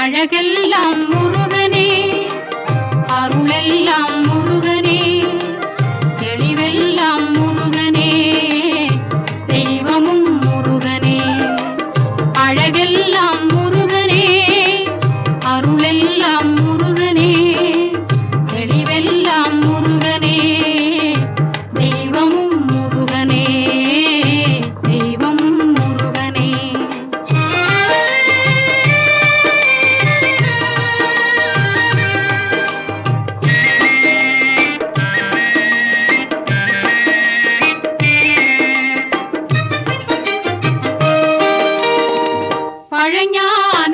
அழகெல்லாம் முருகனே, அருளெல்லாம் முருகனே, தெளிவெல்லாம் முருகனே, தெய்வமும் முருகனே. அழகெல்லாம் முருகனே, அருளெல்லாம் முருகனே, தெளிவெல்லாம் முருகனே, தெய்வமும் முருகனே, தெய்வமும் முருகனே. பழஞான